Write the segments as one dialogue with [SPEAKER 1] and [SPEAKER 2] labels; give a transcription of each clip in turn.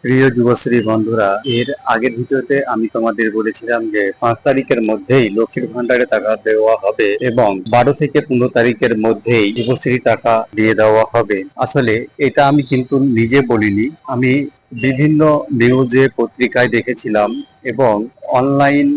[SPEAKER 1] প্রিয় যুবশ্রী বন্ধুরা, এর আগের ভিডিওতে আমি তোমাদের বলেছিলাম যে 5 তারিখের মধ্যেই লক্ষ্মীর ভান্ডারে টাকা দেওয়া হবে এবং 12 থেকে 15 তারিখের মধ্যেই যুবশ্রী টাকা দিয়ে দেওয়া হবে। আসলে এটা আমি কিন্তু নিজে বলিনি, আমি বিভিন্ন নিউজে পত্রিকায় দেখেছিলাম এবং অনলাইন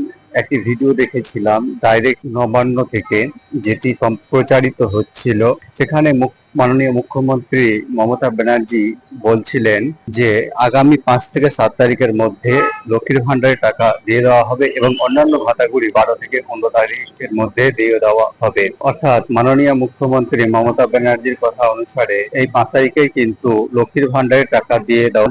[SPEAKER 1] একটি ভিডিও দেখেছিলাম ডাইরেক্ট নবান্ন থেকে, যেটি সম্প্রচারিত হচ্ছিল। সেখানে মাননীয় মুখ্যমন্ত্রী মমতা ব্যানার্জি বলছিলেন যে আগামী 5 থেকে 7 তারিখের মধ্যে লক্ষ্মীর ভান্ডারে টাকা দিয়ে দেওয়া হবে এবং অন্যান্য ভাতাগুলি 12 থেকে 15 তারিখের মধ্যে দিয়ে দেওয়া হবে। অর্থাৎ মাননীয় মুখ্যমন্ত্রী মমতা ব্যানার্জির কথা অনুসারে এই 5 তারিখে কিন্তু লক্ষ্মীর ভান্ডারে টাকা দিয়ে দেওয়া।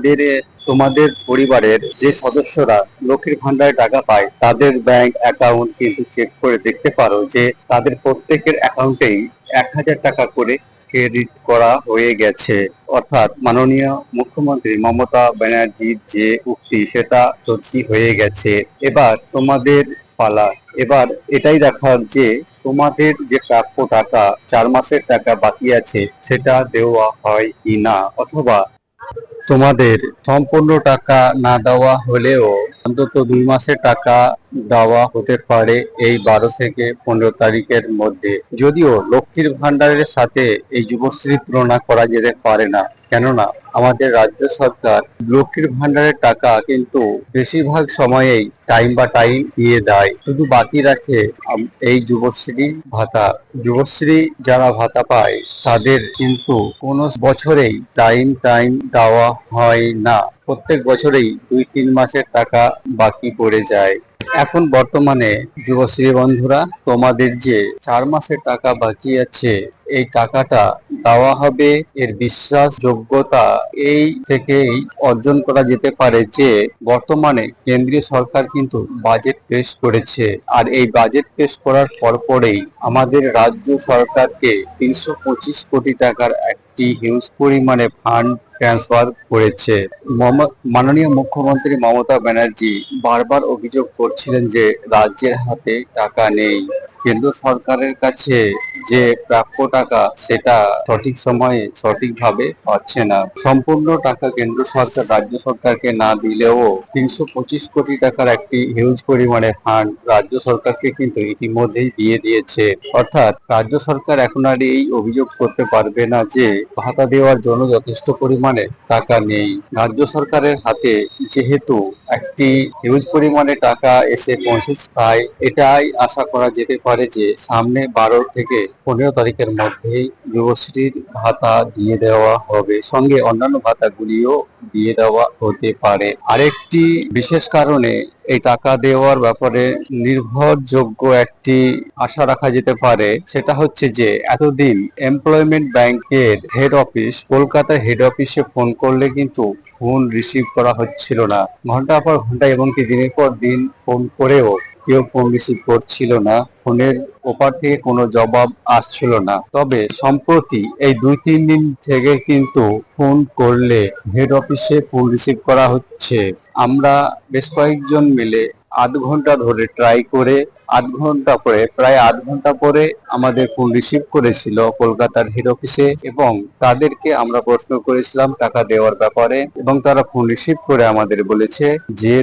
[SPEAKER 1] তোমাদের পরিবারের যে সদস্যরা লক্ষ্মীর ভান্ডারে টাকা পায় তাদের ব্যাংক অ্যাকাউন্ট কিন্তু চেক করে দেখতে পারো যে তাদের প্রত্যেকের অ্যাকাউন্টেই 1,000 টাকা করে ক্রেডিট করা হয়ে গেছে। অর্থাৎ মাননীয় মুখ্যমন্ত্রী মমতা ব্যানার্জির যে উক্তি সেটা সত্যি হয়ে গেছে। এবার তোমাদের পালা। এবার এটাই দেখার যে তোমাদের যে প্রাপ্য টাকা 4 মাসের টাকা বাকি আছে সেটা দেওয়া হয় কিনা, অথবা তোমাদের সম্পূর্ণ টাকা না দেওয়া হলেও অন্তত 2 মাসের টাকা দেওয়া হতে পারে এই 12 থেকে 15 তারিখের মধ্যে। যদিও লক্ষ্মীর ভান্ডারের সাথে এই যুবশ্রী তুলনা করা যেতে পারে না, কেননা আমাদের রাজ্য সরকার লক্ষ্মীর ভান্ডারের টাকা কিন্তু বেশিরভাগ সময়েই টাইম বা টাইম দিয়ে দেয়, শুধু বাকি রাখে এই যুবশ্রী ভাতা। যুবশ্রী যারা ভাতা পায় তাদের কিন্তু কোনো বছরেই টাইম দেওয়া হয় না, প্রত্যেক বছরেই 2-3 মাসের টাকা বাকি পড়ে যায়। এখন বর্তমানে যুবশ্রী বন্ধুরা, তোমাদের যে 4 মাসের টাকা বাকি আছে এই টাকাটা দেওয়া হবে, এর বিশ্বাসযোগ্যতা এই থেকেই অর্জন করা যেতে পারে যে বর্তমানে কেন্দ্রীয় সরকার কিন্তু বাজেট পেশ করেছে, আর এই বাজেট পেশ করার পরপরেই আমাদের রাজ্য সরকারকে 325 কোটি টাকার একটি হিউজ পরিমাণে ফান্ড ট্রান্সফার করেছে। মাননীয় মুখ্যমন্ত্রী মমতা ব্যানার্জি বারবার অভিযোগ করছিলেন যে রাজ্যের হাতে টাকা নেই, কেন্দ্র সরকারের কাছে যে প্রাপ্য টাকা সেটা সঠিক সময়ে সঠিকভাবে পাচ্ছে না। সম্পূর্ণ টাকা কেন্দ্র সরকার রাজ্য সরকারকে না দিলেও 325 কোটি টাকার একটি হিউজ পরিমাণে ফান্ড রাজ্য সরকারকে কিন্তু ইতিমধ্যেই দিয়ে দিয়েছে। অর্থাৎ রাজ্য সরকার এখন আর এই অভিযোগ করতে পারবে না যে ভাতা দেওয়ার জন্য যথেষ্ট পরিমাণে টাকা নেই। রাজ্য সরকারের হাতে যেহেতু একটি হিউজ পরিমাণে টাকা এসে পৌঁছেছে, তাই এটাই আশা করা যেতে পারে যে সামনে 12 থেকে 15 তারিখের মধ্যেই যুবশ্রীর ভাতা দিয়ে দেওয়া হবে, সঙ্গে অন্যান্য ভাতাগুলিও দিয়ে দেওয়া হতে পারে। আরেকটি বিশেষ কারণে এই টাকা দেওয়ার ব্যাপারে নির্ভরযোগ্য একটি আশা রাখা যেতে পারে, সেটা হচ্ছে যে এতদিন এমপ্লয়মেন্ট ব্যাংকের হেড অফিস, কলকাতার হেড অফিসে ফোন করলে কিন্তু ফোন রিসিভ করা হচ্ছিল না, ঘন্টার পর ঘন্টা এবং কি দিনের পর দিন ফোন করেও কেউ ফোন রিসিভ করছিল না, ফোনের ওপার থেকে কোনো জবাব আসছিল না। তবে সম্প্রতি এই 2-3 দিন থেকে কিন্তু ফোন করলে হেড অফিসে ফোন রিসিভ করা হচ্ছে। আমরা বেশ কয়েকজন মিলে আধ ঘন্টা ধরে ট্রাই করে প্রায় আধ ঘন্টা পরে আমাদের ফোন রিসিভ করেছিল কলকাতার হেড অফিসে, এবং তাদেরকে আমরা প্রশ্ন করেছিলাম টাকা দেওয়ার ব্যাপারে, এবং তারা ফোন রিসিভ করে আমাদের বলেছে যে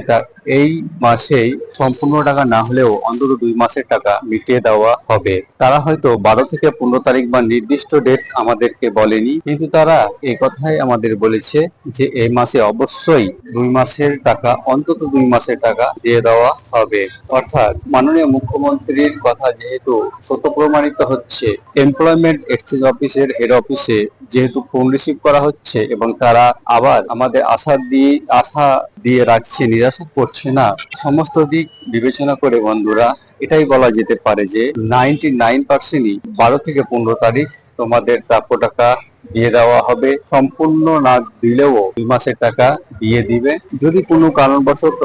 [SPEAKER 1] এই মাসেই সম্পূর্ণ টাকা না হলেও অন্তত 2 মাসের টাকা মিটিয়ে দেওয়া হবে। তারা হয়তো 12 থেকে 15 তারিখ বা নির্দিষ্ট ডেট আমাদেরকে বলেনি, কিন্তু তারা এই কথাই আমাদের বলেছে যে এই মাসে অবশ্যই 2 মাসের টাকা, অন্তত 2 মাসের টাকা দিয়ে দেওয়া হবে। অর্থাৎ মাননীয় মুখ্যমন্ত্রীর কথা যেহেতু সত্য প্রমাণিত হচ্ছে, এমপ্লয়মেন্ট এক্সচেঞ্জ অফিসের হেড অফিসে যেহেতু ফোন রিসিভ করা হচ্ছে এবং তারা আবার আমাদের আশা দিয়ে রাখছে, নিরাশা করছে না, সমস্ত দিক বিবেচনা করে বন্ধুরা এটাই বলা যেতে পারে যে 99%ই 12 থেকে 15 তারিখ তোমাদের প্রাপ্য টাকা দিয়ে দেওয়া হবে। সম্পূর্ণ না দিলেও 2 মাসের টাকা দিয়ে দিবে। যদি কোনো কারণবশত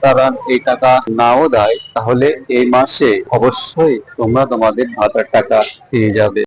[SPEAKER 1] তারা এই টাকা নাও দেয়, তাহলে এই মাসে অবশ্যই তোমরা তোমাদের ভাতার টাকা পেয়ে যাবে।